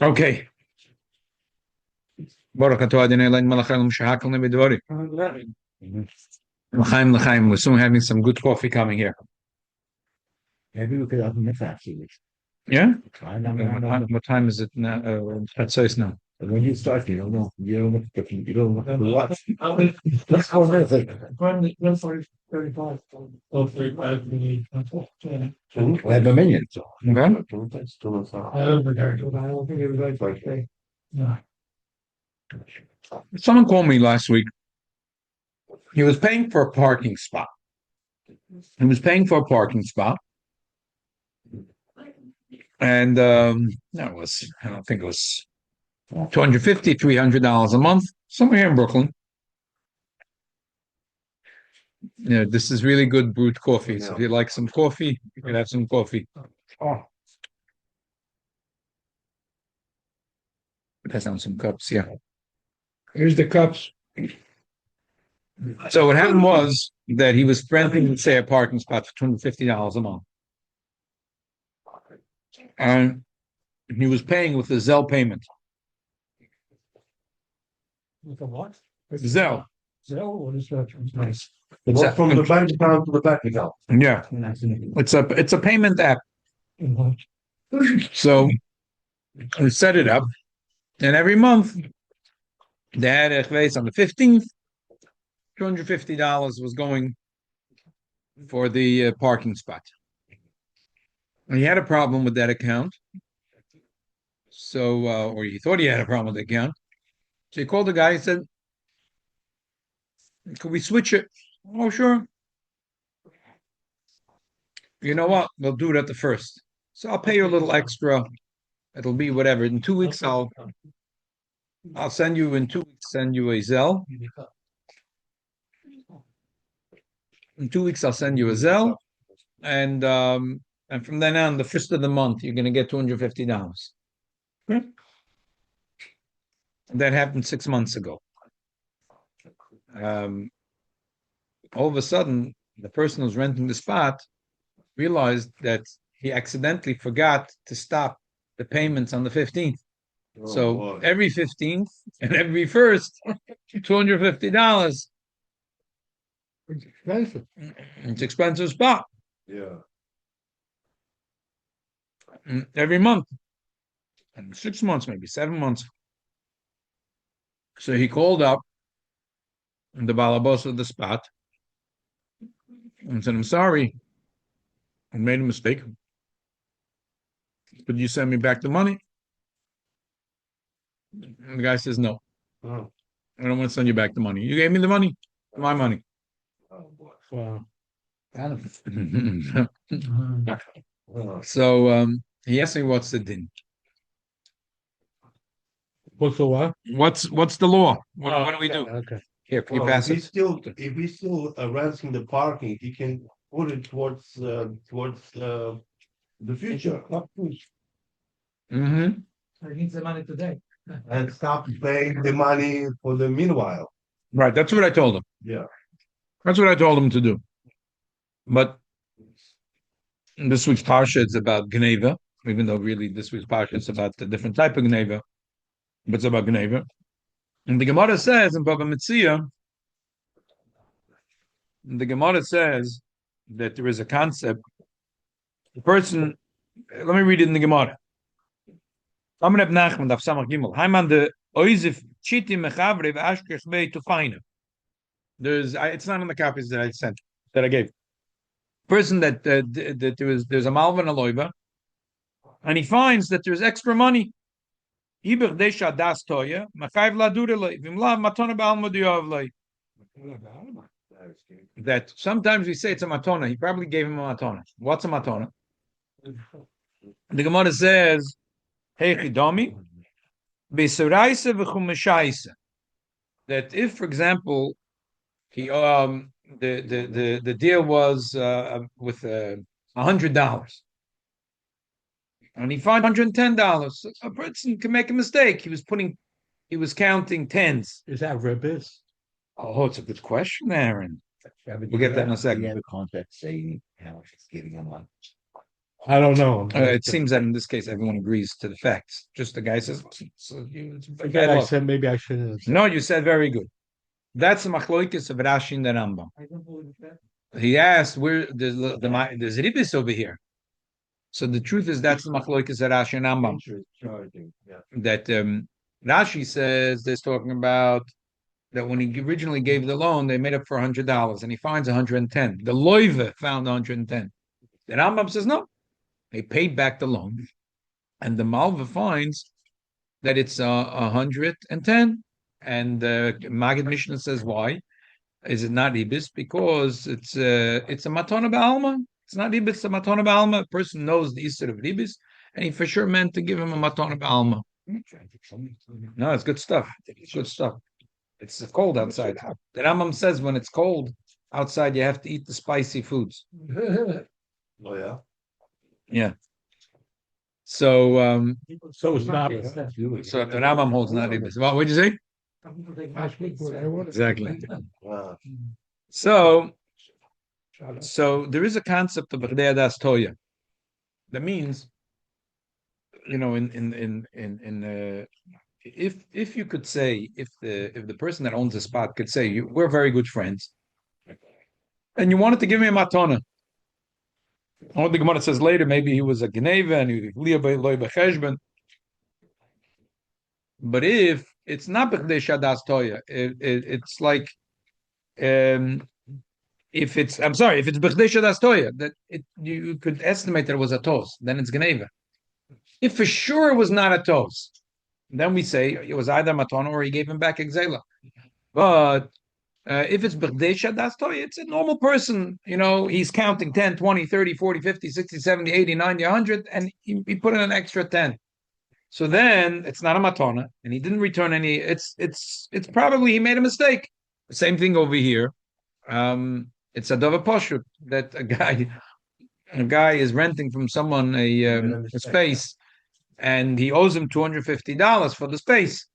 Okay. Baruch atah Adonai Eloheinu melech haolam shehakelni b'dvarim. L'chaim, l'chaim. We're soon having some good coffee coming here. Maybe we could open this actually. Yeah? No. What time is it now? At 6 now. When you start, you don't know. You don't look different. You don't look at what. That's how it is. When 35. Oh, 35. We have a million. So. Okay. I don't think everybody's like, hey. No. Someone called me last week. He was paying for a parking spot. And I don't think it was $250, $300 a month, somewhere here in Brooklyn. Yeah, this is really good brewed coffee. So if you like some coffee, you can have some coffee. Oh. It has on some cups, yeah. Here's the cups. So what happened was that he was renting, say, a parking spot for $250 a month. And he was paying with a Zelle payment. With a what? Zelle. Zelle? What is that? Nice. It's from the bank account to the bank account. Yeah. It's a payment app. So we set it up, and every month they had a on the 15th, $250 was going for the parking spot. And he had a problem with that account. So, or he thought he had a problem with the account. So he called the guy and said, could we switch it? Oh, sure. You know what? We'll do it at the first. So I'll pay you a little extra. It'll be whatever. In 2 weeks, I'll send you a Zelle. In 2 weeks, I'll send you a Zelle. And from then on, the first of the month, you're going to get $250. Okay. That happened 6 months ago. All of a sudden, the person who's renting the spot realized that he accidentally forgot to stop the payments on the 15th. So every 15th and every 1st, $250. It's expensive. It's expensive spot. Yeah. Every month. And 6 months, maybe 7 months. So he called up the balabos of the spot and said, I'm sorry, I made a mistake. Could you send me back the money? And the guy says, no. Oh. I don't want to send you back the money. You gave me the money, my money. Oh, boy. Wow. So he asked me, what's the din? What's the what? What's the law? What do we do? Okay. Here, can you Well, pass it? if he's still renting the parking, he can put it towards the future Mm-hmm. He needs the money today. and stop paying the money for the meanwhile. Right, that's what I told him. Yeah. That's what I told him to do. But this week's parsha is about Gneva, even though really this week's parsha is about a different type of Gneva, but it's about Gneva. And the Gemara says in Baba Metzia, that there is a concept. The person, let me read it in the Gemara. It's not in the copies that I sent, that I gave. Person that there's a malva and a loiva, and he finds that there's extra money. That sometimes we say it's a matona. He probably gave him a matona. What's a matona? The Gemara says, "Hey chidami, b'suraisa v'chumeshaisa." That if, for example, he the deal was with $100, and he finds $110. A person can make a mistake. He was counting tens. Is that ribbis? Oh, it's a good question, Aaron. We'll get that in a second. You have a contract saying how she's giving him lunch. I don't know. It seems that in this case, everyone agrees to the facts. Just the guy says, it's bad Again, I luck. said maybe I shouldn't have said. No, you said very good. That's the machloikis of Rashi and the Rambam. He asked, where there's ribis over here. So the truth is that's the machloikis of Rashi and Rambam. That Rashi says they're talking about that when he originally gave the loan, they made up for $100, and he finds 110. The loive found 110. The Rambam says no, they paid back the loan, and the malva finds that it's 110. And Maggid Mishnah says why is it not ibis? Because it's a matana ba'alma. It's not ibis, it's a matana ba'alma. A person knows the Easter of ibis, and he for sure meant to give him a matana ba'alma. No, it's good stuff. It's good stuff. It's cold outside. The Rambam says when it's cold outside, you have to eat the spicy foods. Oh yeah. Yeah. So So it's not. so the Rambam holds not ibis. What would you say? Exactly. Wow. So there is a concept of b'chdei adas toya. That means, if you could say, if the person that owns the spot could say, we're very good friends, and you wanted to give me a matana. Only the Gemara says later, maybe he was a geneva and he loy becheshben. But if it's not b'chdei shadas toya, it's like, if it's b'chdei shadas toya, that you could estimate that it was a tos, then it's geneva. If for sure it was not a tos, then we say it was either matana or he gave him back exela. But if it's b'chdei shadas toya, it's a normal person. He's counting 10, 20, 30, 40, 50, 60, 70, 80, 90, 100, and he put in an extra 10. So then it's not a matana, and he didn't return any. It's probably he made a mistake. The same thing over here. It's a dova poshut that a guy is renting from someone a space, and he owes him $250 for the space.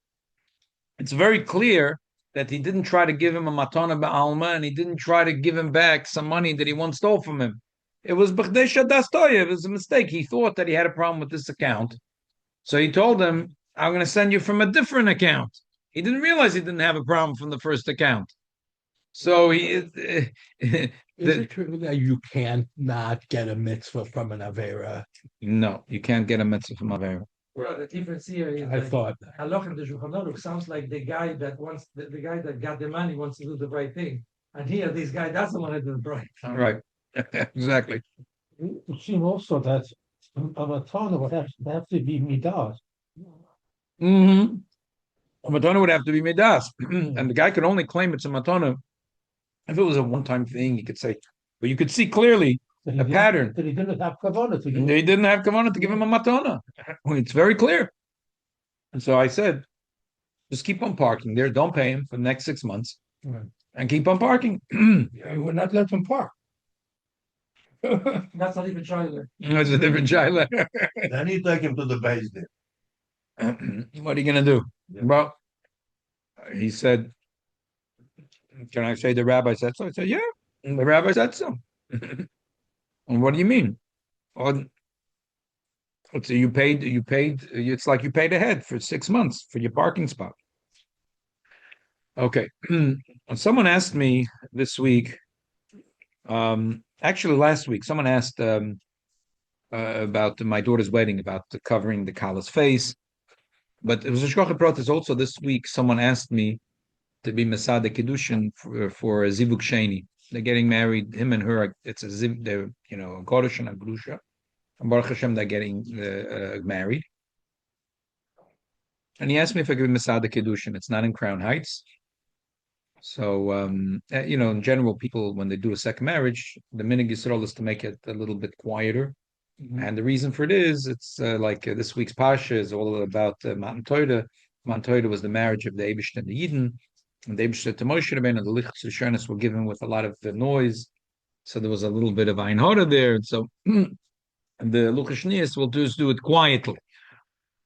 It's very clear that he didn't try to give him a matana ba'alma, and he didn't try to give him back some money that he once stole from him. It was b'chdei shadas toya. It was a mistake. He thought that he had a problem with this account. So he told him, I'm going to send you from a different account. He didn't realize he didn't have a problem from the first account. So Is it true that you can't not get a mitzvah from an Avera? No, you can't get a mitzvah from Avera. Well, the difference here is I thought that. Halacha and the Shulchan Aruch sounds like the guy that wants the guy that got the money wants to do the right thing, and here this guy doesn't want to do the right. Right. Exactly. It would seem also that a matana would have to be midas. Mm-hmm. A matana would have to be midas, and the guy could only claim it's a matana if it was a one-time thing. He could say, but you could see clearly a pattern. That he didn't have kavanah to give. They didn't have kavanah to give him a matana. It's very clear. And so I said, just keep on parking there. Don't pay him for the next 6 months, Right. and keep on parking. Yeah, we're not let him park. That's not even child. That's a different child. Then you take him to the base there. What are you going to do? Yeah. Well, he said, can I say the rabbi said so? I said, yeah, the rabbi said so. And what do you mean? So you paid, it's like you paid ahead for 6 months for your parking spot. Okay. Someone asked me this week, actually last week, someone asked about my daughter's wedding, about covering the kala's face. But it was a shkocha protest also this week. Someone asked me to be Masada Kiddushin for a Zivuk Sheni. They're getting married, him and her. It's a ziv. They're a Gorish and a Grusha. And Baruch Hashem, they're getting married. And he asked me if I could be Masada Kiddushin. It's not in Crown Heights. So in general, people when they do a second marriage, the minhag Yisrael is to make it a little bit quieter. Mm-hmm. And the reason for it is, it's like this week's Pasha is all about Matan Torah. Matan Torah was the marriage of the Eibush and the Yidden. And the Eibush to Moshe Rabbeinu, and the Lichus Rishonos were given with a lot of noise. So there was a little bit of Ein Hora there. And so the Luchashnias will just do it quietly.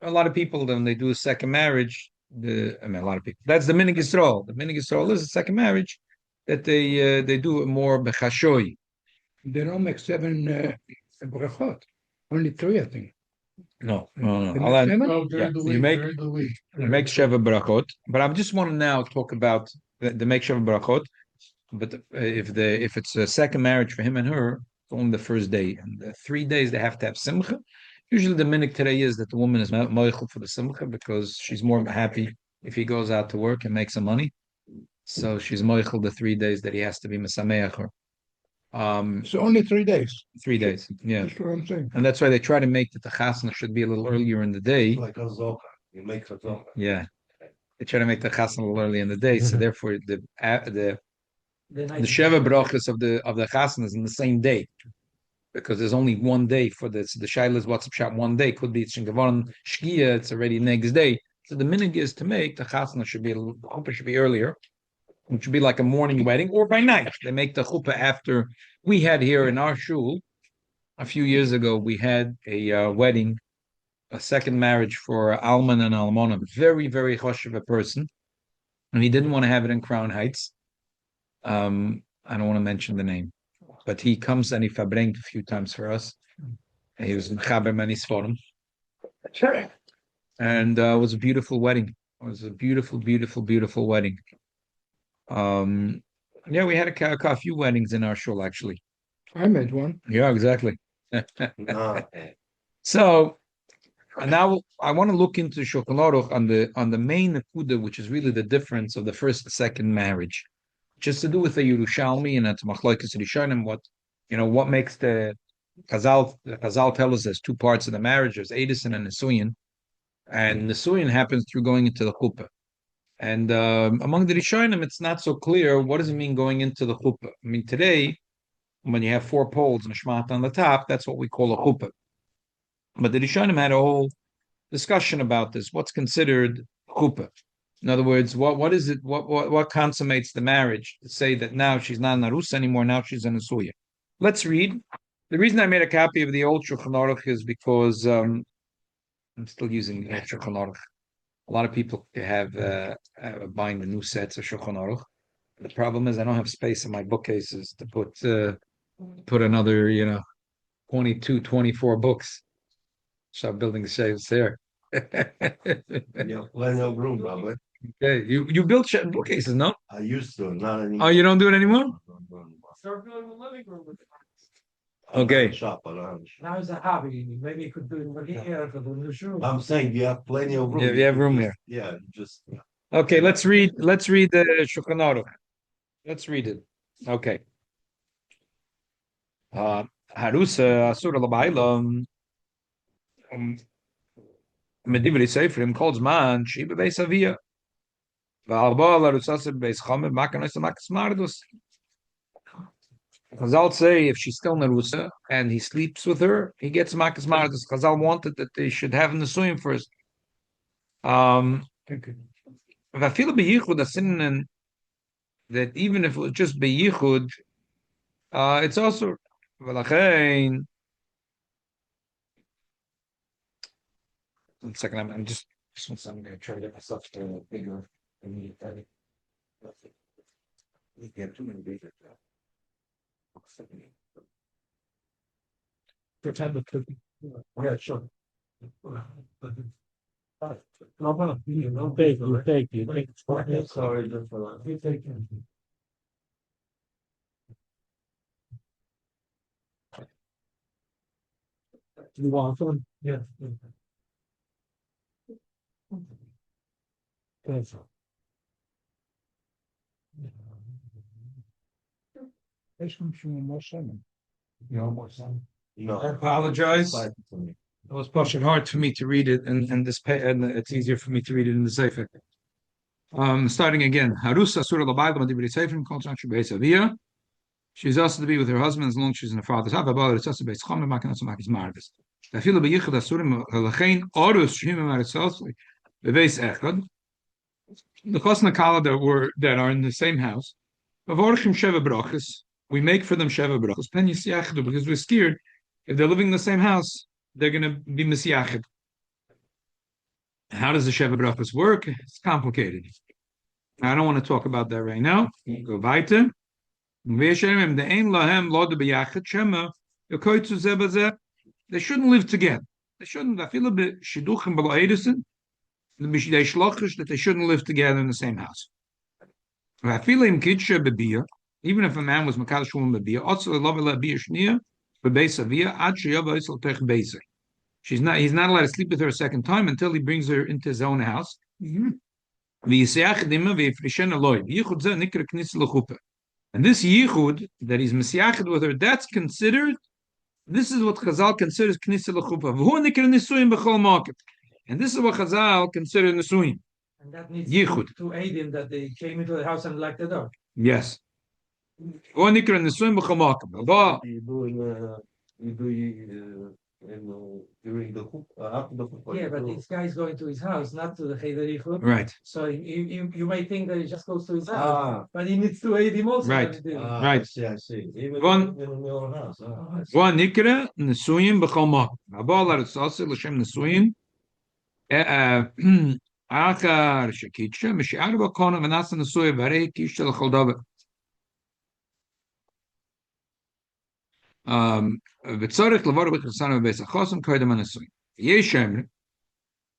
A lot of people, when they do a second marriage, a lot of people, that's the minhag Yisrael. The minhag Yisrael is a second marriage that they do it more b'chashoy. They don't make 7 brachot. Only 3, I think. No. The I'll add- seven? Oh, during the you week, make- during the week. You make Sheva Brachot, but I just want to now talk about the make Sheva Brachot. But if it's a second marriage for him and her, it's only the first day, and the 3 days they have to have simcha. Usually, the minhag today is that the woman is moichel for the simcha because she's more happy if he goes out to work and makes some money. So she's moichel the 3 days that he has to be mesameach her. So only 3 days. 3 days, yeah, That's what I'm saying. and that's why they try to make that the chasna should be a little earlier in the day. Like a zoka. You make a zoka. Yeah, they try to make the chasna a little early in the day, so therefore the Sheva brachas of the chasna is in the same day because there's only one day for this. The shaila is what's up shot one day. Could be it's shingavan shkia. It's already next day. So the minhag is to make the chasna should be the chuppah should be earlier. It should be like a morning wedding or by night. They make the chuppah after. We had here in our shul a few years ago. We had a wedding, a second marriage for Alman and Almona. Very very choshev a person, and he didn't want to have it in Crown Heights. I don't want to mention the name, but he comes and he fabrengt a few times for us. He was in Chaber Manis Forum. And it was a beautiful wedding. It was a beautiful, beautiful, beautiful wedding. Yeah, we had a few weddings in our shul, actually. I made one. Yeah, exactly. Ah. So and now I want to look into Shulchan Aruch on the main nekuda, which is really the difference of the first and second marriage, just to do with the Yerushalmi and that's machlokes Rishonim. What makes the Chazal tell us there's two parts of the marriage. There's Edison and Nisuyin, and Nisuyin happens through going into the chuppah. And among the Rishonim, it's not so clear what does it mean going into the chuppah. I mean, today when you have 4 poles and a shmat on the top, that's what we call a chuppah. But the Rishonim had a whole discussion about this. What's considered chuppah? In other words, what is it? What consummates the marriage? To say that now she's not narus anymore. Now she's a nesuya. Let's read. The reason I made a copy of the old Shulchan Aruch is because I'm still using the old Shulchan Aruch. A lot of people have buying the new sets of Shulchan Aruch. The problem is I don't have space in my bookcases to put another 22, 24 books. So I'm building the shelves there. Yeah, plenty of room, Rabbi. Okay, you built bookcases, no? I used to, not anymore. Oh, you don't do it anymore? Start building a living room with it. Okay. Shop, I don't have a shop. Now it's a hobby. Maybe you could do it over here for the new shoe. I'm saying you have plenty of room. Yeah, we have room here. Yeah, just. Okay, let's read the Shulchan Aruch. Let's read it. Okay. Harusa Asura Labaila Medivri Seifrim calls man Shiba Beis Avia. Va'arba Larusasa Beis Chomer Makanos Makas Mardus. Chazal say if she's still Narusa and he sleeps with her, he gets Makas Mardus. Chazal wanted that they should have in the Suyim first. Vafila Beyichud Asinin that even if it was just Beyichud, it's also Valachain. One second, I'm just I'm going to try to get myself to a bigger. You have too many bigger. Pretend the cookie. Yeah, sure. No, you take it. Sorry, just for that. You take it. You want one? Yeah. Thanks. More sun. No. I apologize. Fight for me. It was pushing hard for me to read it, and it's easier for me to read it in the Sefer. Starting again. Harusa Surah Labayla Madibri Sefer called Shanshu Beis Avia. She's also to be with her husband as long as she's in her father's house. It's also Beis Chomer Makanas Makis Marvis. I feel the Yichud Asurim Halachain Orus Shimim Maritzos Beis Echad. The Chosna Kala that are in the same house. Avorchim Sheva Brachas. We make for them Sheva Brachas. Pen Yisiachadu because we're scared if they're living in the same house, they're going to be Misiachid. How does the Sheva Brachas work? It's complicated. I don't want to talk about that right now. Go weiter. they shouldn't live together. They shouldn't. I feel a bit shidduchim below edison. They shlochish that they shouldn't live together in the same house. I feel him kidsha bebia. Even if a man was makadosh woman bebia, also love bebia shnia bebeisa via ad sheyava isel tech beisa. He's not allowed to sleep with her a second time until he brings her into his own house. And this yichud that he's mesiachid with her, that's considered. This is what Chazal considers knisa lechupa. And this is what Chazal consider nisuim. And that needs Yichud. to aid him that they came into the house and locked the door. Yes. During the hoop, after the hoop. Yeah, but this guy's going to his house, not to the Cheder Yichud. Right. So you may think that he just goes to his house, but he needs to aid him also. Right. I see. Even One- in the middle of the house. Nikra nisuim b'chol makom. Abal arutzase l'shem nisuim. Achar shekitcha mishi'ar b'kona v'nasa nisuim v'arei kisha l'chol davar. V'tzorich levar b'chasana v'beis achosim koydem anisuim. Yeshem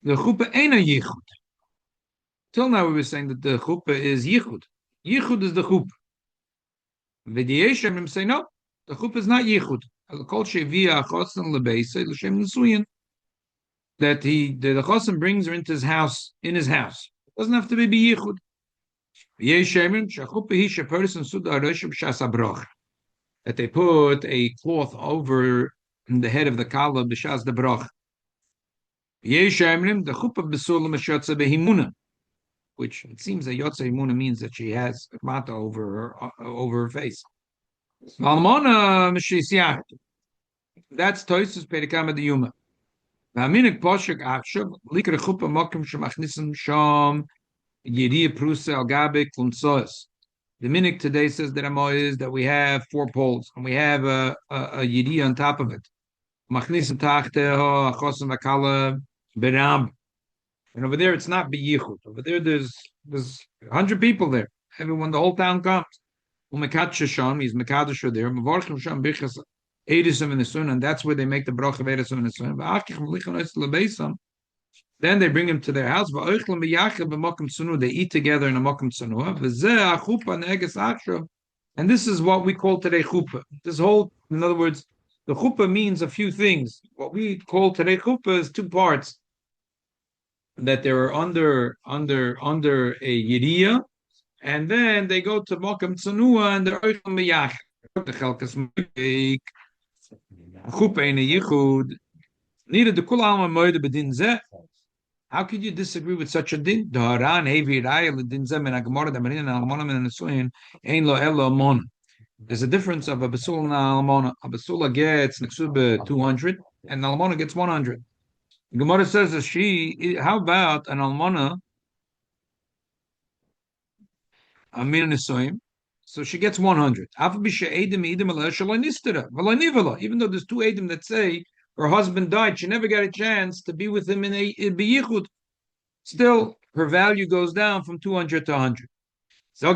the chuppah ain't a yichud. Till now we were saying that the chuppah is yichud. Yichud is the chuppah. V'diyeshem say no, the chuppah is not yichud. Kol shevia achosim lebeisa l'shem nisuyin. That the chosim brings her into his house, in his house. It doesn't have to be yichud. Yeshem shachuppah hi sheperson suda aroshim shas abroch. That they put a cloth over the head of the kala b'shas the broch. Yeshemrim the chuppah besulam shotza behimuna, which it seems that yotza himuna means that she has mata over her face. Almona mishisiach. That's toisus perikama de yuma. V'aminik poshek achshav likra chuppah mokim shemachnisim sham yiriya prusa al gabe klunsois. The minik today says that is that we have 4 poles and we have a yidi on top of it. And over there it's not biyichud. Over there there's 100 people there. Everyone, the whole town comes. He's mekadosh there. And that's where they make the bracha of Eresim and Eresim. Then they bring him to their house. They eat together in a mokum tsanua. And this is what we call today chuppah. This whole, in other words, the chuppah means a few things. What we call today chuppah is 2 parts. That they are under a yiriya, and then they go to mokum tsanua and they're oichel miyach. The chelkas chuppah in a yichud. Neither the kul alma moide bedin zeh. How could you disagree with such a din? There's a difference of a basula and almona. A basula gets nexuba 200 and an almona gets 100. The Gemara says that how about an almona? So she gets 100. Even though there's 2 edim that say her husband died, she never got a chance to be with him in a biyichud. Still, her value goes down from 200 to 100. So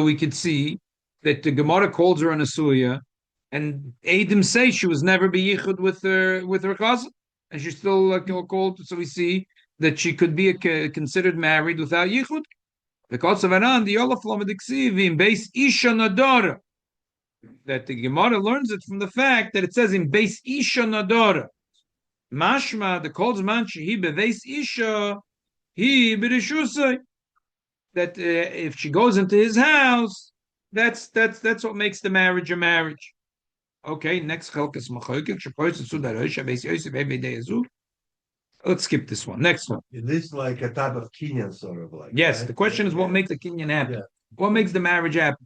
we could see that the Gemara calls her an asuya, and Edim say she was never biyichud with her cousin, and she's still called. So we see that she could be considered married without yichud. Because of Anan, the Olaf Lamed in base Isha Nadara. That the Gemara learns it from the fact that it says in base Isha Nadara. Mashma, the calls manchi, he beves Isha, he bereshusay. That if she goes into his house, that's what makes the marriage a marriage. Okay, next chelkas machoykik, shepoyts and sudarosh, beis yosef everyday azu. Let's skip this one. Next one. It is like a type of kinyan, sort of like. Yes, right? the question is what makes the kinyan happen? Yeah. What makes the marriage happen?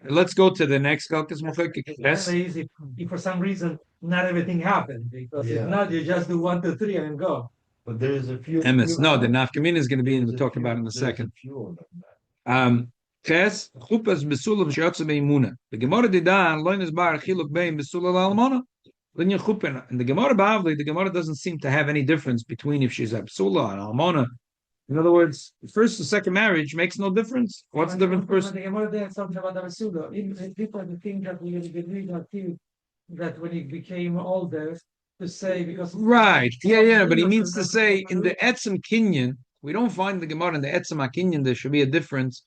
Let's go to the next chelkas machoykik. It's Yes. very easy if for some reason not everything happened, because Yeah. if not, you just do 1, 2, 3 and go. But there is a few. Emes. No, the nafkamina is going to be in. We'll talk about it in a second. Ches chupas besulav sheyotze beimuna. The Gemara didan loines bar chiluk beim besulav almona. Linya chupena. And the Gemara bavli, the Gemara doesn't seem to have any difference between if she's a besula and almona. In other words, first or second marriage makes no difference. What's the difference first? The Gemara there talks about the Masuda. Even people think that we read that when he became older, to say because Right. Yeah. But he means to say in the Etzem Kinyan, we don't find the Gemara in the Etzem Kinyan there should be a difference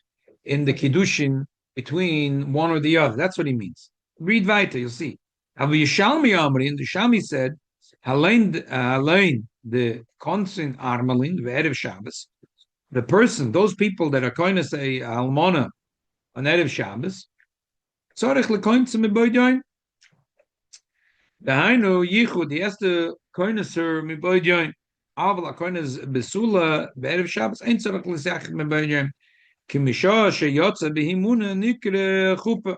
in the Kiddushin between one or the other. That's what he means. Read weiter, you'll see. Abu Yishalmi Amri, and the Shami said, Halain, the constant Armalin, the Erev Shabbos, the person, those people that are going to say Almona on Erev Shabbos, Tzorich lekoin tzim miboydoin. Dahainu yichud, he has to koineser miboydoin. Aval koines besula be'erev Shabbos ain't tzorich l'sach miboydoin. Kimisha sheyotza behimuna nikre chupa.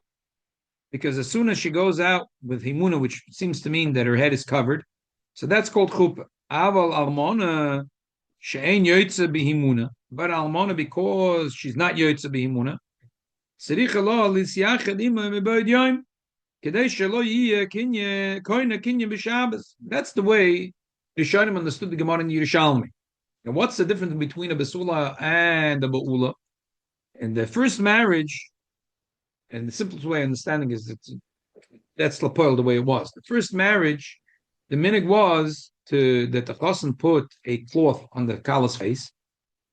Because as soon as she goes out with himuna, which seems to mean that her head is covered, so that's called chupa. Aval almona she'ein yotza behimuna. But almona, because she's not yotza behimuna, צריך לו לסייחד עמו מבעוד יום, כדי שלא יהיה koine kinye b'Shabbos. That's the way Rishonim understood the Gemara in Yerushalmi. And what's the difference between a Basula and a Ba'ula? In the first marriage, and the simplest way of understanding is that that's Lapoil the way it was. The first marriage, the minig was that the Chassan put a cloth on the Kala's face,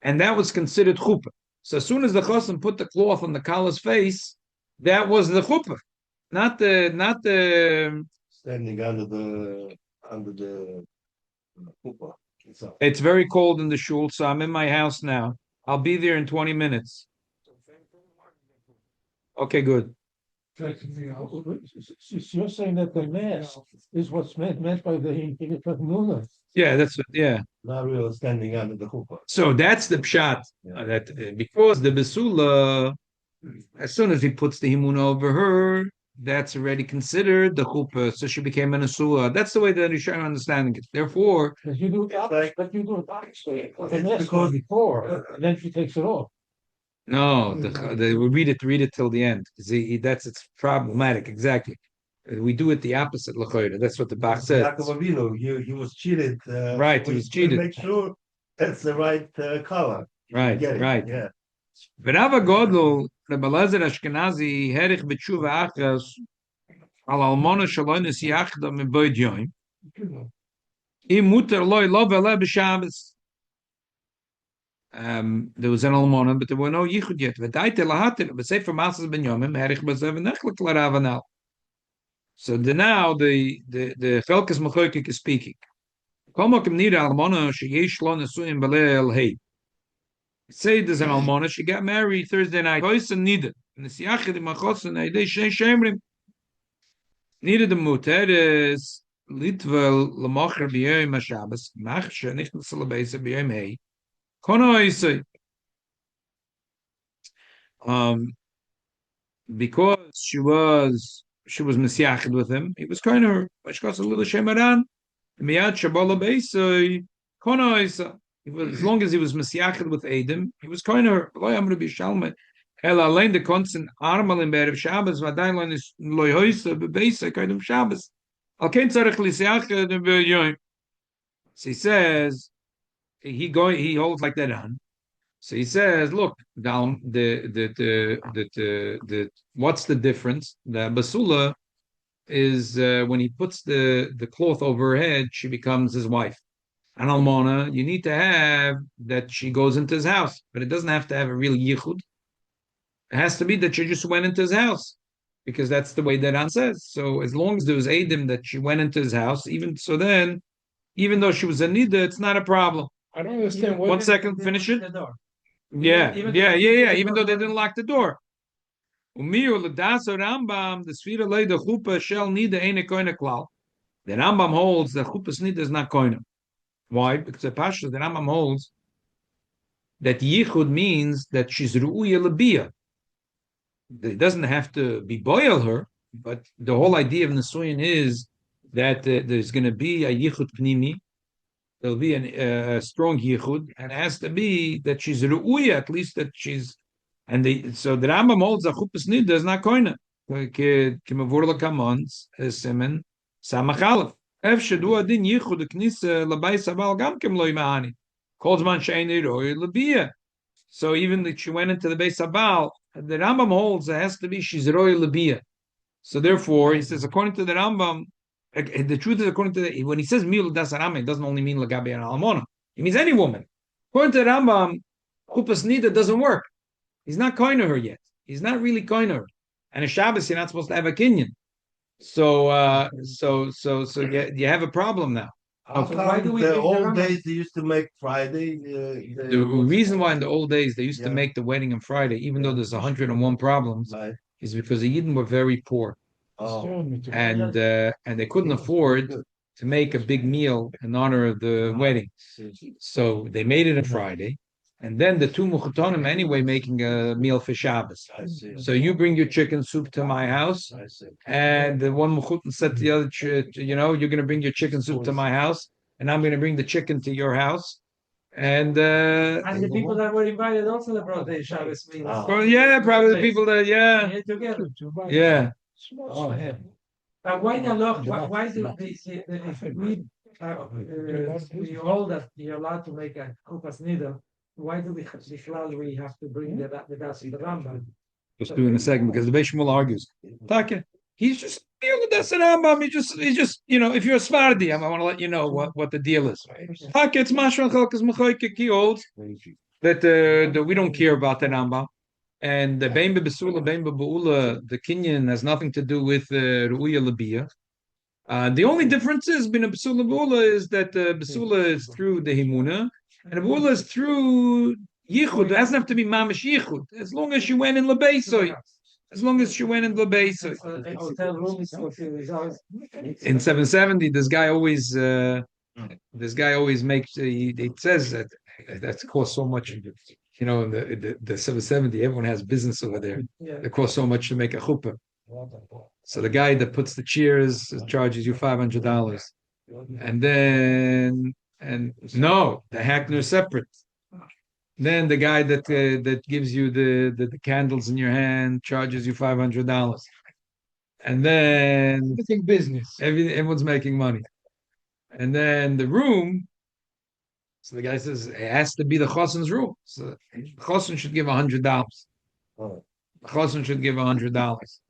and that was considered chuppah. So as soon as the Chassan put the cloth on the Kala's face, that was the chuppah, not the Standing under the chuppah itself. It's very cold in the shul, so I'm in my house now. I'll be there in 20 minutes. Okay, good. You're saying that the mass is what's meant by the Nuna. Yeah, that's it. Yeah. Not really standing under the chuppah. So that's the pshat. That because the besula, as soon as he puts the himuna over her, that's already considered the chuppah. So she became an asula. That's the way that Rishon understanding it. Therefore, You do it opposite, but you do it opposite. The mass goes before, and then she takes it off. no, we read it till the end. See, it's problematic. Exactly. We do it the opposite. That's what the Bach says. Yaakov Avinu, he was cheated. Right, he was cheated. Make sure that's the right color. Right, right. Yeah. V'Rava Godel, Rebbe Lezer Ashkenazi, herich b'tshuva achas al almona shalonis yachda miboid yoim. Im muter loy lo v'le b'Shabbos. There was an almona, but there were no yichud yet. V'daite lahatir, v'sefer masas ben yomim, herich b'zev nechlik l'ravanal. So now the Chelkas Mechoykik is speaking. Kol mokem nira almona sheyesh lo nesuim b'leil hey. Say there's an almona, she got married Thursday night. Koisen nida. And the siyachid imachosen aidei shnei shemrim. Nida the muteres litvel l'mocher b'yom haShabbos machshe nichnas l'beisa b'yom hey. Kono oisei. Because she was misyachid with him, he was kind of her. Mashkas a little shemaran. Miyad shabala beisoi kono oisei. As long as he was misyachid with Adam, he was kind of her. Lo yamru b'shalme. El alein the constant armal in be'erev Shabbos v'adayin lo nis lo yoisa b'beisa kind of Shabbos. Al kein tzarich lisyachid b'yoyim. So he says he holds like that on. So he says, look, down the what's the difference? The basula is when he puts the cloth over her head, she becomes his wife. An almona, you need to have that she goes into his house, but it doesn't have to have a real yichud. It has to be that she just went into his house, because that's the way that An says. So as long as there was Adam that she went into his house, even though she was a nida, it's not a problem. I don't understand. 1 second, finish it. Yeah. Even though they didn't lock the door. The Rambam holds that chuppahs nida is not koina. Why? Because the Pasha, the Rambam holds that yichud means that she's ru'uya lebiyah. It doesn't have to be boil her, but the whole idea of Nesuyin is that there's going to be a yichud pnimi. There'll be a strong yichud, and it has to be that she's ru'uya, at least that she's. So the Rambam holds that chuppahs nida is not koina. K'mavur l'kamons simen samach alef. If shedu adin yichud knisa labay sabal gam kem loy mahani. Calls man she'ein roy lebia. So even that she went into the Beis Habal, the Rambam holds it has to be she's roy lebia. So therefore, he says according to the Rambam, the truth is according to when he says mil das Rambam, it doesn't only mean lagabe and almona. It means any woman. According to the Rambam, chupas nida doesn't work. He's not koine her yet. He's not really koine her. And a Shabbos, you're not supposed to have a kinyan. So, you have a problem now. How So why do come we the pick the old Rambam? days they used to make Friday? The reason why in the old days they used to Yeah. make the wedding on Friday, even though Yeah. there's 101 problems, Right. is because the Yidden were very poor Oh. and they couldn't afford to make a big meal in honor of the wedding. So they made it on Friday, and then the two muchatonim anyway making a meal for Shabbos. I see. So you bring your chicken soup to my house, I see. and the one mechutan said to the other, you're going to bring your chicken soup to my house, and I'm going to bring the chicken to your house. And And the people that were invited also brought the Shabbos meals. well, yeah, probably the people that, yeah, Yeah, together. yeah. Oh, yeah. But why the law? Why do if we hold that you're allowed to make a kupas nida? Why do we have to bring the das in the Rambam? Just do in a second because the Beis Shmuel argues. Taka, he's just that's an Rambam. He's just if you're a Svardi, I want to let you know what the deal is. Taka, it's Mashran Chalkas Mechoykek. He holds that we don't care about the Rambam. And the Bein Besula, Bein Beula, the Kinyan has nothing to do with Ru'uya Labia. The only difference is Bin Besula Beula is that Besula is through the Himuna, and Beula is through Yichud. It doesn't have to be Mamish Yichud, as long as she went in Labeisoi. As long as she went in Labeisoi. Hotel room is for In 770, this guy always makes. It says that costs so much. The 770, everyone has business over there. It costs so much to make a chuppah. So the guy that puts the cheers charges you $500, and no, the hackner separate. Then the guy that gives you the candles in your hand charges you $500, and then Everything business. everyone's making money, and then the room. So the guy says it has to be the chosen's room. So the chosen should give $100. The chosen should give $100.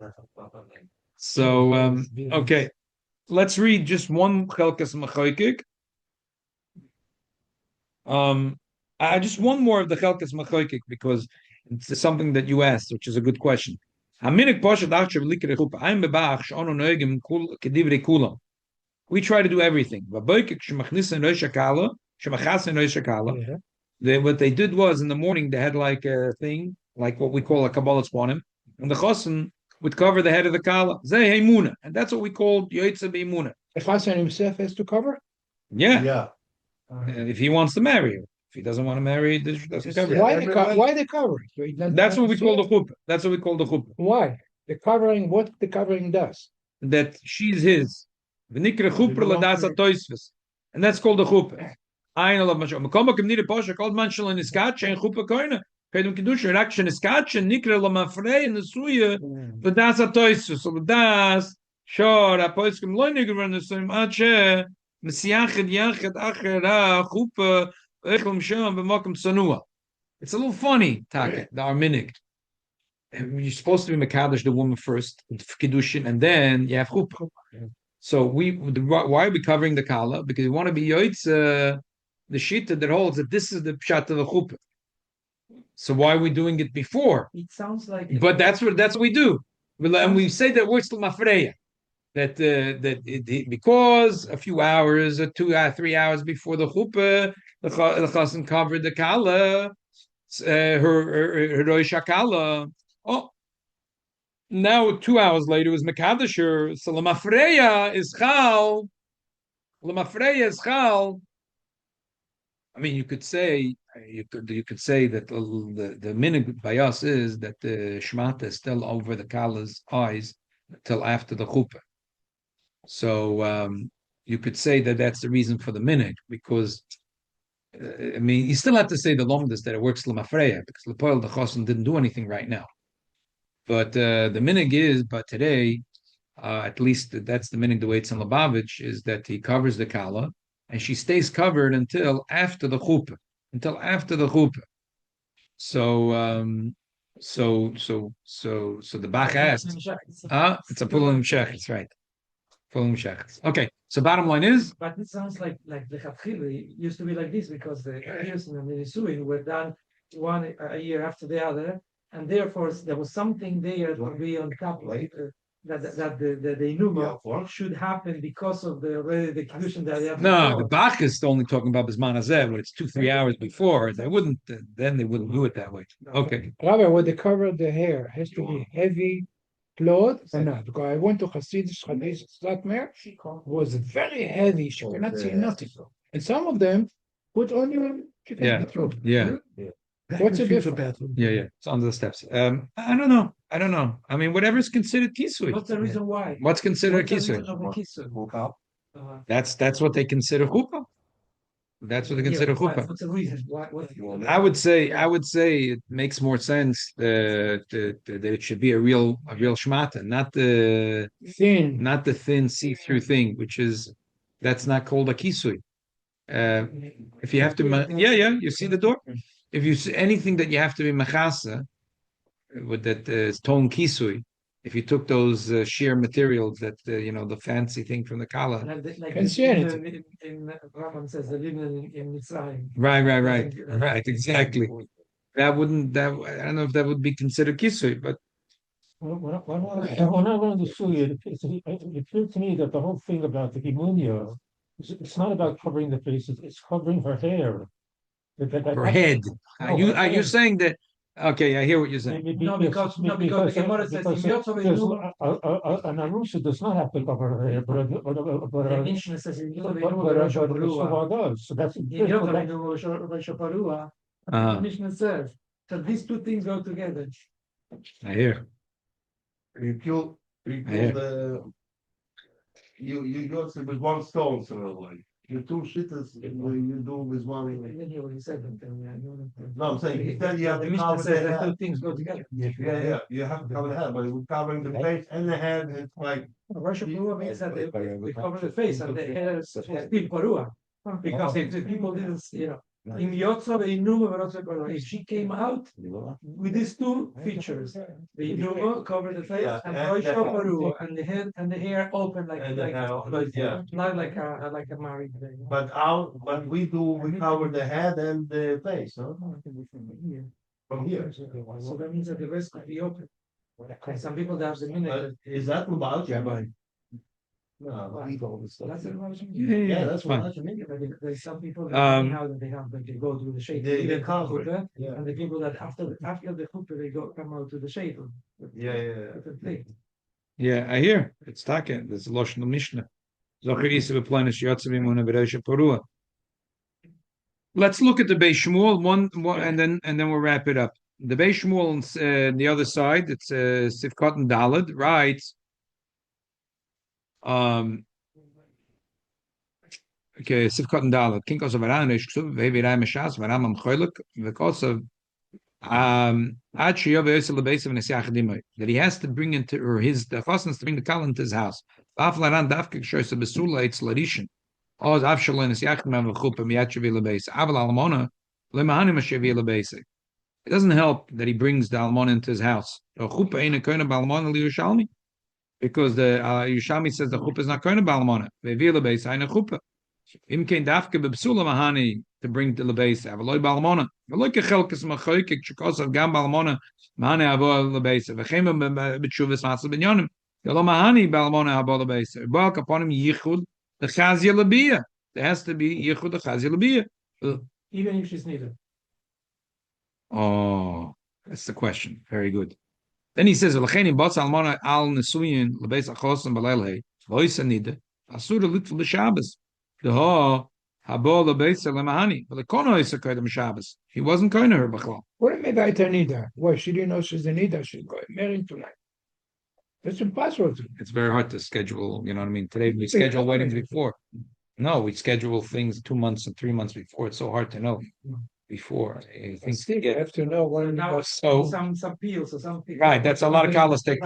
So okay, let's read just one chelkas machoykik. I just one more of the chelkas machoykik because it's something that you asked, which is a good question. We try to do everything. What they did was in the morning they had like a thing, like what we call a Kabbalah Sponim, and the chosen would cover the head of the kala. And that's what we call Yoitza Beimuna. The Chassan himself has to cover? Yeah. Yeah. If he wants to marry her. If he doesn't want to marry, he doesn't cover her. Why the covering? That's what we call the chuppah. That's what we call the chuppah. Why? The covering, what the covering does? That she's his. And that's called the chuppah. Ein alav mashal. Makom kem nida pasha called manshal in iskat shein chuppah koina. Kedum kedusha rak shen iskat shen nikra lamafrei in the suya v'das atoisus. So v'das shor apoiskim loy nigver in the suyim ache mesiached yached achera chuppah echlum sham b'makom sanua. It's a little funny, Taka, the Arminig. You're supposed to be Mekadosh the woman first, Kedushin, and then you have chuppah. So why are we covering the kala? Because we want to be yoitz the shita that holds that this is the pshat of the chuppah. So why are we doing it before? It sounds like. But that's what we do, and we say that works to mafreya. Because a few hours, 3 hours before the chuppah, the chassan covered the kala, her roish kala. Oh, now 2 hours later is mekadesher. So lamafreya is chal. Lamafreya is chal. I mean, you could say that the minig by us is that the shmata is still over the kala's eyes until after the chuppah. So you could say that that's the reason for the minig because I mean you still have to say the lomdas that it works lamafreya because the chosen didn't do anything right now. But the minig is, but today, at least that's the minig the way it's in Lubavitch is that he covers the kala and she stays covered until after the chuppah. until after the chuppah. So the Bach asked, it's a pulim shechitz, right? Pulim shechitz. Okay, so bottom line is, But it sounds like the Chatchila used to be like this because the Kirsten and the Nisuin were done one a year after the other, and therefore there was something there to be on top of it, that the Inuma should happen because of the condition that they have. no, the Bach is only talking about Bisman Hazeh, when it's 2-3 hours before. They wouldn't, then they wouldn't do it that way. Okay. Rabbi, would they cover the hair? Has to be heavy cloth or not? Because I went to Hasidus Satmer, was very heavy. She cannot see nothing. And some of them put on your Yeah. Yeah. What's the difference? Yeah. It's under the steps. I don't know. I mean, whatever is considered kisui. What's the reason why? What's considered What's the kisui? reason of a kisui? That's what they consider chuppah. That's what they consider chuppah. What's the reason? I would say it makes more sense that it should be a real shmata, not the thin see-through thing, that's not called a kisui. If you have to, you see the door. If you see anything that you have to be machasa with that tone kisui, if you took those sheer materials that the fancy thing from the kala, like Can see it. in Rambam says the linen in Mitzrayim. right, exactly. That wouldn't I don't know if that would be considered kisui, but When I learned the Suya, it appeared to me that the whole thing about the Gimunya, it's not about covering the face, it's covering her hair. her head. Are you saying that? Okay, I hear what you're saying. Because the Gemara says in Yotzov an Arusha does not have to cover her hair, but the Mishnah says in Yotzov does. So that's in Yotzov the Mishnah says so these two things go together. I hear. You kill the you go with one stone, sort of like the two shitters you do with one. I didn't hear what he said. No, I'm saying then you have The to Mishnah cover says the that two head. things go together. Yeah, you have to cover the head, but with covering the face and the head, it's like Rosh Hashanah means that we cover the face and the hair is still parua. Because if the people didn't, in Yotzov, if she came out with these two features, the Inuma covered the face and Rosh Parua, and the head and the hair open like not like a married lady. but we cover the head and the face, huh? From here. So that means that the rest could be open. And some people that have the minute. Is that about Rabbi. No, That's it. yeah, that's fine. what I mean. There's some people that anyhow that they go through the shade. They cover it. Yeah. And the people that after the chuppah they come out to the shade. Yeah. Different thing. Yeah, I hear. It's taka. There's a losh in the Mishnah. Let's look at the Beis Shmuel one, and then we'll wrap it up. The Beis Shmuel on the other side, it's Sifkat and Dalad, writes. Okay, Sifkat and Dalad. Kinkos of Aran, Eshksuv, Vevirai Meshas, Varam Amcholik, because of that he has to bring into or the chosens to bring the kal into his house. It doesn't help that he brings the almon into his house. Because the Yerushalmi says the chuppah is not koine b'almona. Ve'vir lebeis aina chuppah. Im kein dafke bebsula mahani to bring to lebeis avaloi b'almona. Ve'loi kechelkes machoykek shekosav gam b'almona mahani avo lebeis. Ve'chem b'tshuvas matzah b'nyonim. Yolo mahani b'almona avo lebeis. Ba'al kaponim yichud the chazia lebiyah. There has to be yichud the chazia lebiyah. Even if she's neither. Oh, that's the question. Very good. Then he says, "L'chein botz almona al nesuyin lebeis achosim b'leilhei loisanida asura litful l'shabbos deha habo lebeis lemahani v'lekono isakoyim Shabbos. He wasn't going to her b'chlal. What do you mean by nida? Why she didn't know she's a nida? She's going married tonight. It's impossible to. It's very hard to schedule. You know what I mean? Today we schedule weddings before. No, we schedule things 2 months and 3 months before. It's so hard to know before. I think You have to know when Now so. some peels or something. Right, that's a lot of kalas take.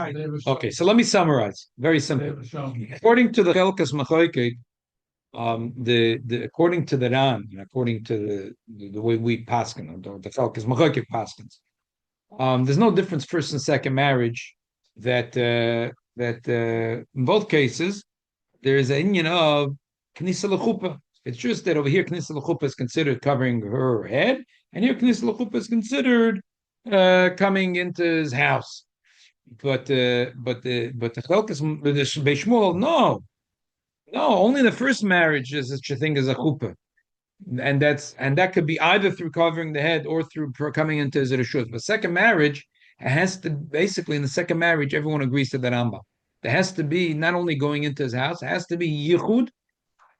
Okay, so let me summarize. Very simple. According to the Chelkas Machoike, the according to the Ran and according to the way we paskin, the Chalkes Machokik paskins, there's no difference first and second marriage. That in both cases there is a union of knisa l'chuppah. It's just that over here knisa l'chuppah is considered covering her head, and here knisa l'chuppah is considered coming into his house. But the Chalkes the Beis Shmuel, no, only the first marriage is such a thing as a chuppah, and that could be either through covering the head or through coming into his rishut. But second marriage, it has to basically in the second marriage, everyone agrees to the Rambam. There has to be not only going into his house, it has to be yichud,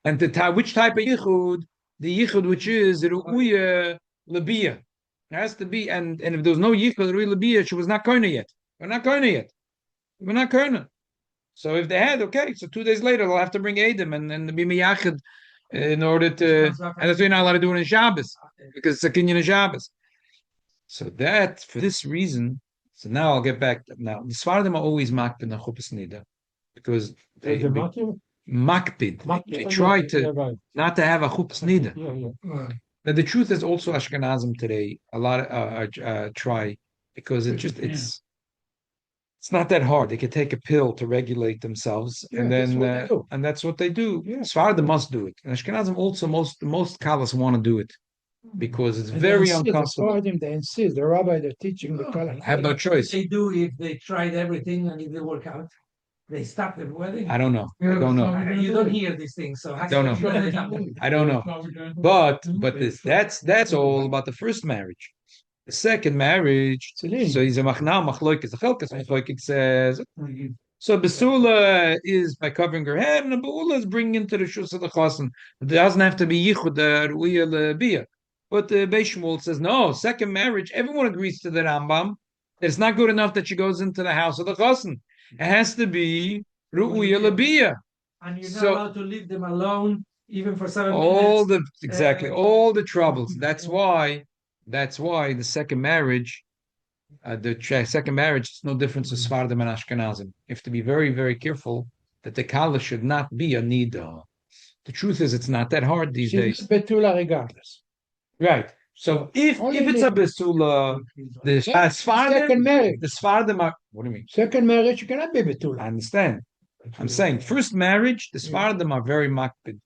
and which type of yichud? The yichud which is ru'uya labia. It has to be, and if there was no yichud ru'uya labia, she was not koina yet. We're not koina yet. We're not koina. So if they had, okay, so 2 days later they'll have to bring Edom and be miyachid in order to, and that's why you're not allowed to do it in Shabbos because it's a kinyan of Shabbos. So that for this reason, so now I'll get back. Now the Sfardim are always makpid na chuppas nida because they makpid. They try to not to have a chuppas nida. Now the truth is also Ashkenazim today a lot try because it's not that hard. They can take a pill to regulate themselves, and then and that's what they do. Sfardim must do it. And Ashkenazim also most kalas want to do it because it's very uncomfortable. Sfardim, they insist. The rabbi, they're teaching the kalas. Have no choice. They do if they tried everything and it didn't work out. They stop the wedding. I don't know. I don't know. You don't hear these things, so I don't know. I don't know. But that's all about the first marriage. The second marriage, so he's a machloikis. The chelkas machloikis says so. Besula is by covering her head, and the beula is bringing into the shus of the chasen. It doesn't have to be yichud ru'uya lebia. But the Beis Shmuel says no. Second marriage, everyone agrees to the Rambam that it's not good enough that she goes into the house of the chasen. It has to be ru'uya lebia. And you're not allowed to leave them alone even for 7 minutes. All the troubles. That's why the second marriage, is no difference to Sfardim and Ashkenazim. You have to be very, very careful that the kala should not be a nida. The truth is, it's not that hard these days. She's betula regardless. Right. So if it's a betula, the second marriage, the Sfardim are. What do you mean? Second marriage, you cannot be betula. I understand. I'm saying first marriage, the Sfardim are very makpid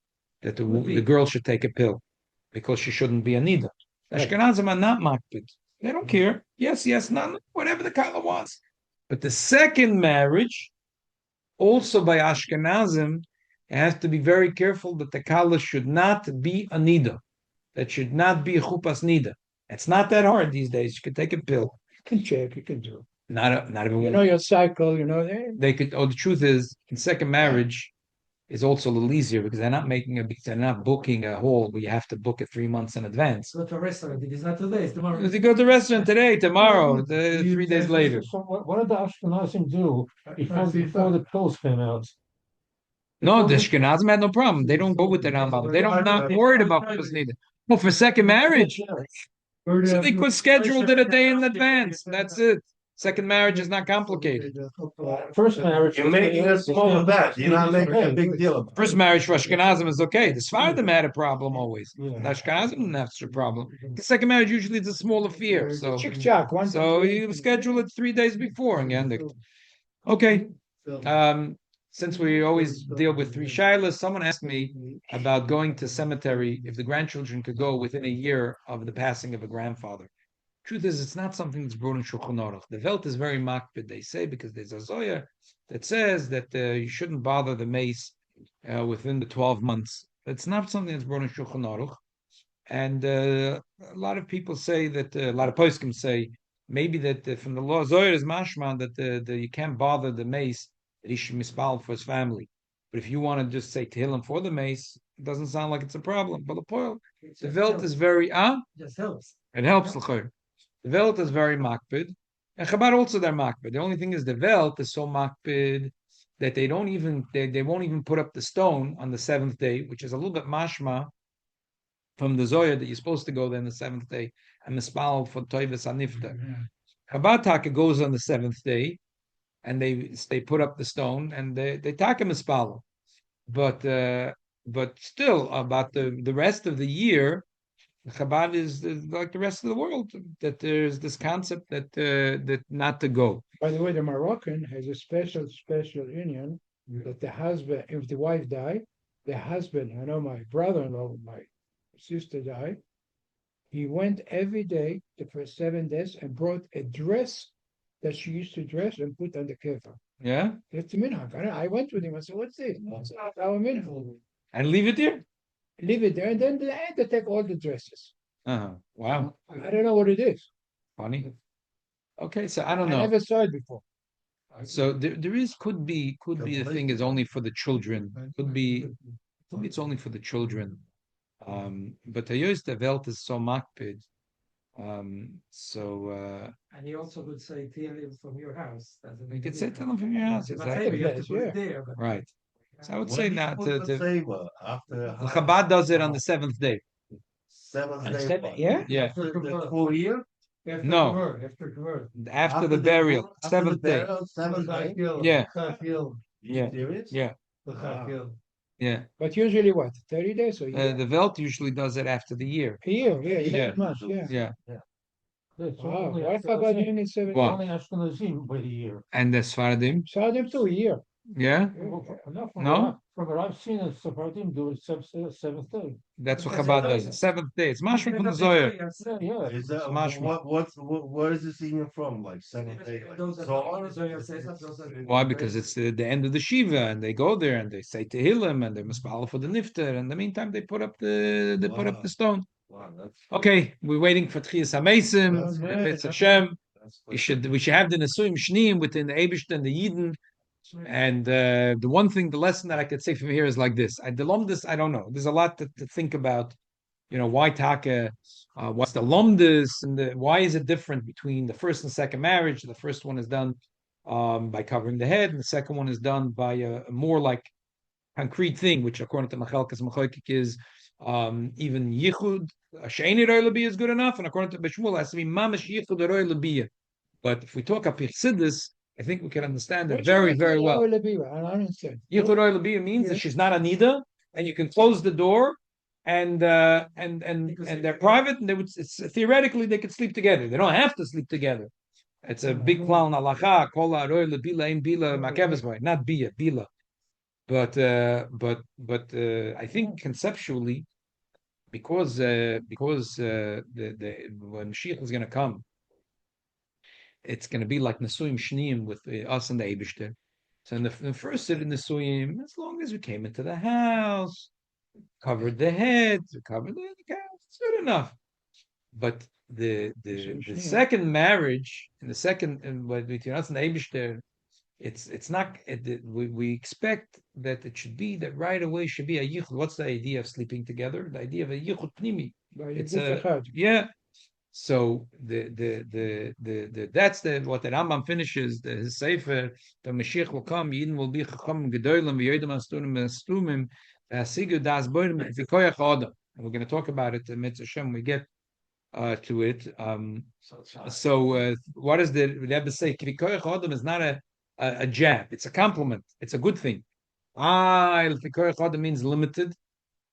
that the girl should take a pill because she shouldn't be a nida. Ashkenazim are not makpid. They don't care. Yes, none, whatever the kala wants. But the second marriage, also by Ashkenazim, you have to be very careful that the kala should not be a nida. That should not be a chupas nida. It's not that hard these days. You can take a pill. You can check. You can do. Not everyone. You know your cycle. You know they could. Oh, the truth is, in second marriage, is also a little easier because they're not booking a hall where you have to book it 3 months in advance. Go to a restaurant. It is not today, it's tomorrow. If you go to the restaurant today, tomorrow, 3 days later. So what did the Ashkenazim do before the pills came out? No, the Ashkenazim had no problem. They don't go with the Rambam. They don't not worried about what's needed. Well, for second marriage, so they could schedule it a day in advance. That's it. Second marriage is not complicated. First marriage, You're making a small bet. You're not making a big deal about it. First marriage for Ashkenazim is okay. The Sfardim had a problem always. The Ashkenazim didn't have such a problem. The second marriage usually is a small affair. So you schedule it 3 days before and you end it. Okay. Since we always deal with 3 shilas, someone asked me about going to cemetery if the grandchildren could go within a year of the passing of a grandfather. Truth is, it's not something that's brought in Shulchan Aruch. The Welt is very makpid, they say, because there's a Zoya that says that you shouldn't bother the mace within the 12 months. It's not something that's brought in Shulchan Aruch. And a lot of people say that, a lot of poskim say, maybe that from the law, Zoya is mashman, that you can't bother the mace, that he should mispal for his family. But if you want to just say Tehillim for the mace, it doesn't sound like it's a problem. But the Welt is very, Just helps. It helps, l'chor. The Welt is very makpid, and Chabad also they're makpid. The only thing is the Welt is so makpid that they won't even put up the stone on the 7th day, which is a little bit mashma from the Zoya that you're supposed to go there on the 7th day and mispal for Toivus Anifta. Chabad Taka goes on the 7th day, and they put up the stone and they taka mispal. But the but still about the rest of the year, Chabad is like the rest of the world. That there's this concept that not to go. By the way, the Moroccan has a special union that the husband, if the wife died, the husband, I know my brother-in-law, my sister died, he went every day for 7 days and brought a dress that she used to dress and put on the kefa. Yeah, It's a minhag. I went with him. I said, "What's this? It's not our minhag." and leave it there. Leave it there, and then they take all the dresses. Wow, I don't know what it is. funny. Okay, so I don't I know. never saw it before. So there could be the thing is only for the children. Could be it's only for the children. But the Welt is so makpid. And you also could say Tehillim from your house. You could say tell them from your house, But exactly. you have to put Yeah. it there. But Right. So I would When say you not put the to table after the Chabad does it on the seventh day. seventh On day. seven, yeah? Yeah. After the full year. No. After convert. After the burial, seventh day. Seventh day. Yeah. You Yeah. serious? Yeah. Yeah. But usually what? 30 days or a year? The Welt usually does it after the year. A year, yeah, Yeah. 11 months, yeah. Yeah. It's Wow, only why Chabad Ashkenazim. only 7 What? Only Ashkenazim wait a year. And the Sfaradim. Sadim too, a year. Yeah. No, No? From what I've seen, the Sephardim do it seventh day. That's what Chabad does. The seventh day. It's mashma from the Zohar. Yeah. Is that Mashma. where is this even from? Like seventh day? Why? Because it's the end of the Shiva, and they go there and they say Tehillim and they mispal for the Nifter. And in the meantime, they put up the stone. Wow, that's Okay, we're waiting for Tchias Hamesim. That's great. It's Hashem. that's We should have the Nesuim Shneim within the Eibush and the Yidden. And the lesson that I could say from here is like this. The Lomdus, I don't know. There's a lot to think about. Why Taka? What's the Lomdus, and why is it different between the first and second marriage? The first one is done by covering the head, and the second one is done by a more like concrete thing, which according to Machelkas Machoikik is even Yichud, Sheini Roy Labiyah is good enough, and according to Beshmul, it has to be Mamash Yichud Roy Labiyah. But if we talk up Sidis, I think we can understand it very, very well. I don't understand. Yichud Roy Labiyah means that she's not a Nida, and you can close the door, and they're private, and theoretically they could sleep together. They don't have to sleep together. It's a big klal in Halacha, Kol Roy Labila Ein Bila Makevas Boy, not Bia, Bila. But I think conceptually, because when Mashiach is going to come, it's going to be like Nesuim Shneim with us and the Eibishter. So in the first sit in Nesuim, as long as we came into the house, covered the head, covered the house, it's good enough. But the second marriage, and the second between us and the Eibishter, it's not. We expect that it should be that right away should be a yichud. What's the idea of sleeping together? The idea of a yichud pnimi. It's yeah. So that's what the Rambam finishes his sefer. The Mashiach will come. Yidden will be chacham gedolim v'yodim astunim astumim asigu das boidim v'koyach adam. And we're going to talk about it in Mitzvah Shem. We get to it. So what does the Rebbe say? V'koyach adam is not a jab. It's a compliment. It's a good thing. V'koyach adam means limited,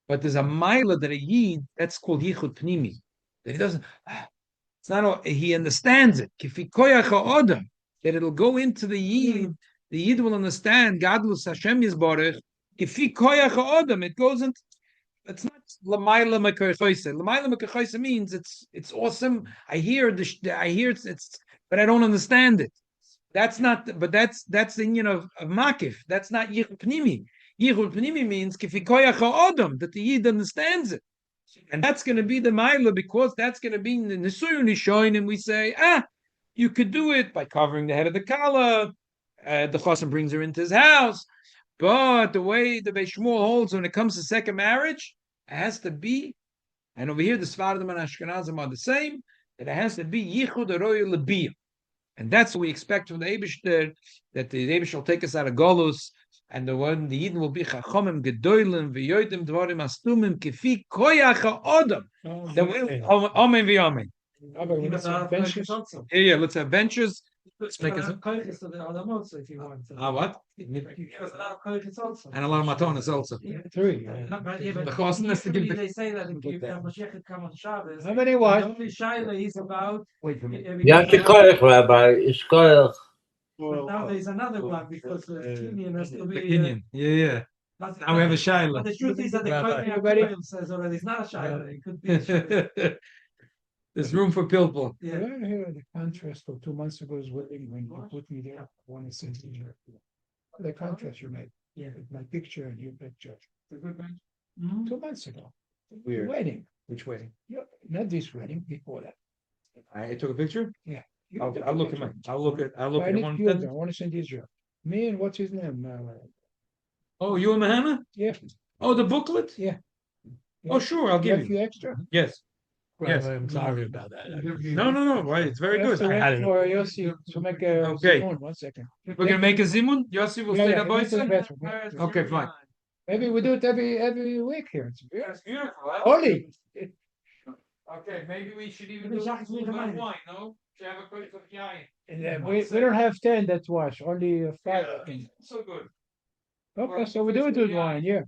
but there's a mila that a yid that's called yichud pnimi. That he doesn't. It's not. He understands it. That it'll go into the yid. The yid will understand. Gadlus Hashem Yisborech. It goes into. It's not l'mayla mekaychoise. L'mayla mekaychoise means it's awesome. I hear it's, but I don't understand it. That's not. But that's the union of makif. That's not yichud pnimi. Yichud pnimi means that the yid understands it. And that's going to be the Maila, because that's going to be in the Nisuyun Rishonim, and we say, you could do it by covering the head of the Kala. The Chosim brings her into his house. But the way the Beis Shmuel holds when it comes to second marriage, it has to be, and over here the Sfaradim and Ashkenazim are the same, that it has to be Yichud Aroy Lebiyah. And that's what we expect from the Eibishter, that the Eibishter will take us out of Golus, and the Yidden will be Chachomim Gedolim v'Yodim Dvarim Astumim Kifi Koyach Ha'odam. Then Amen v'Amen. Let's have benches. Yeah, let's have benches. Let's make it. Koiches to the other also if you want to. Ah, what? You give us a lot of koiches also. And a lot of matonas also. Three. The cost is to give Usually they say that if you have Mashiach come on Shabbos. How many The what? only shaila is about. Ja, koich, Rabbi, is koich. But now there's another one because the Kenyan has to the be. Kenyan. Yeah. Now we have a shaila. But the truth is that the Rabbi. Kohen says already it's not a shaila. It could be. A shaila. There's room for pilpul. You Yeah. ever hear the contrast of 2 months ago's wedding when you put me there? One is sitting here. The contrast you made. Yeah. With my picture and your picture. Mhm. 2 months ago. Weird. Wedding. Which wedding? Yeah, not this wedding, before that. I took a picture. You I'll took a look at picture. I'll look I at need one. few of them. I want to send Israel. Me and what's his name? Oh, you and Mahana? Yeah. Oh, the booklet? Yeah. Oh, sure, I'll You give have you. few extra? Yes. Yes. I'm sorry about that. No. Right, it's very We have good. to wait for Yossi to make a Okay. Zimun. 1 second. We're gonna make a zimun. Yossi will Yeah, stay yeah, there make it by better. Okay, fine. Maybe we do it every week here. It's That's beautiful. Holy. Okay, maybe we should even The do Jacques a Wine. wine, no? Should have a quick of yain. We don't have 10 that wash, only 5. So good. Okay, so we do it with wine, yeah.